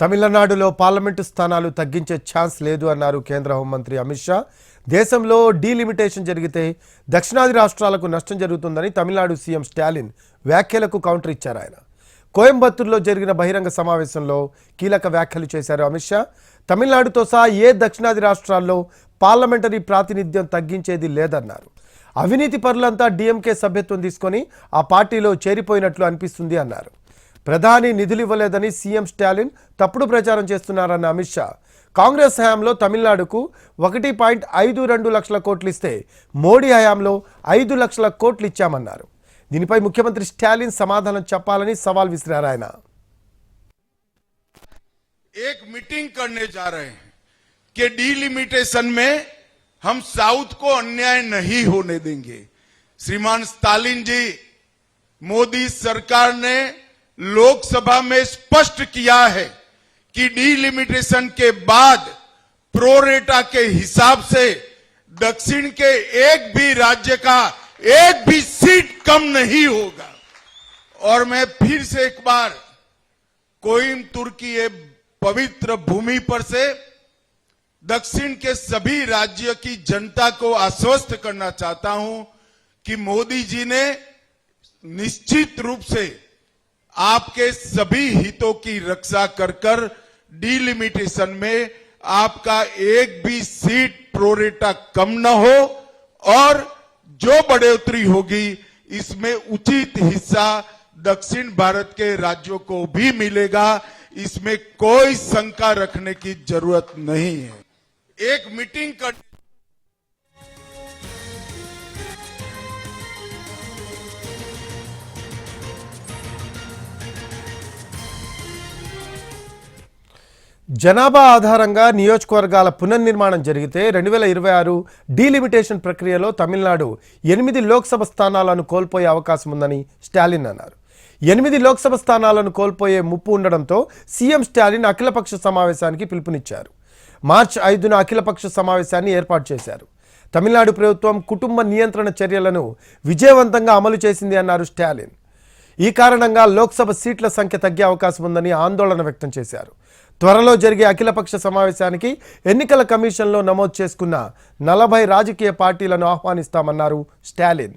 తమిళనాడులో పార్లమెంటు స్థానాలు తగ్గించే ఛాన్స్ లేదు అన్నారు కేంద్ర హోంమంత్రి అమిత్ షా. దేశంలో డీలిమిటేషన్ జరిగితే దక్షిణాది రాష్ట్రాలకు నష్టం జరుగుతుందని తమిళనాడు సీఎం స్టాలిన్ వ్యాఖ్యలకు కౌంటర్ ఇచ్చారు. ఆయన కోయంబత్తూరులో జరిగిన బహిరంగ సమావేశంలో కీలక వ్యాఖ్యలు చేశారు అమిత్ షా. తమిళనాడుతో సహా ఏ దక్షిణాది రాష్ట్రాల్లో పార్లమెంటరీ ప్రాతినిధ్యం తగ్గించేది లేదన్నారు. అవినీతి పరులంతా డీఎంకే సభ్యత్వం తీసుకొని ఆ పార్టీలో చేరిపోయినట్లు అనిపిస్తుంది అన్నారు. ప్రధాని నిధులు ఇవ్వలేదని సీఎం స్టాలిన్ తప్పుడు ప్రచారం చేస్తున్నారన్న అమిత్ షా, కాంగ్రెస్ హయాంలో తమిళనాడుకు 1.52 లక్షల కోట్లు ఇస్తే మోడీ హయాంలో 5 లక్షల కోట్లు ఇచ్చామన్నారు. దీనిపై ముఖ్యమంత్రి స్టాలిన్ సమాధానం చెప్పాలని సవాల్ విసిరారు ఆయన. एक मीटिंग करने जा रहे हैं कि डीलिमिटेशन में हम साउथ को अन्याय नहीं होने देंगे. श्रीमान स्टालिन जी, मोदी सरकार ने लोकसभा में स्पष्ट किया है कि डीलिमिटेशन के बाद प्रोरेटा के हिसाब से दक्षिण के एक भी राज्य का एक भी सीट कम नहीं होगा. और मैं फिर से एक बार कोयम्बतूर की ये पवित्र भूमि पर से दक्षिण के सभी राज्य की जनता को आश्वस्त करना चाहता हूं कि मोदी जी ने निश्चित रूप से आपके सभी हितों की रक्षा कर डीलिमिटेशन में आपका एक भी सीट प्रोरेटा कम न हो और जो बढ़ोतरी होगी इसमें उचित हिस्सा दक्षिण भारत के राज्यों को भी मिलेगा. इसमें कोई शंका रखने की जरूरत नहीं है. एक मीटिंग कर జనాభా ఆధారంగా నియోజకవర్గాల పునర్నిర్మాణం జరిగితే 2026 డీలిమిటేషన్ ప్రక్రియలో తమిళనాడు 8 లోక్సభ స్థానాలను కోల్పోయే అవకాశం ఉందని స్టాలిన్ అన్నారు. 8 లోక్సభ స్థానాలను కోల్పోయే ముప్పు ఉండడంతో సీఎం స్టాలిన్ అఖిలపక్ష సమావేశానికి పిలుపునిచ్చారు. మార్చి 5న అఖిలపక్ష సమావేశాన్ని ఏర్పాటు చేశారు. తమిళనాడు ప్రభుత్వం కుటుంబ నియంత్రణ చర్యలను విజయవంతంగా అమలు చేసింది అన్నారు స్టాలిన్. ఈ కారణంగా లోక్సభ సీట్ల సంఖ్య తగ్గే అవకాశం ఉందని ఆందోళన వ్యక్తం చేశారు. త్వరలో జరిగే అఖిలపక్ష సమావేశానికి ఎన్నికల కమిషన్లో నమోదు చేసుకున్న 40 రాజకీయ పార్టీలను ఆహ్వానిస్తామన్నారు స్టాలిన్.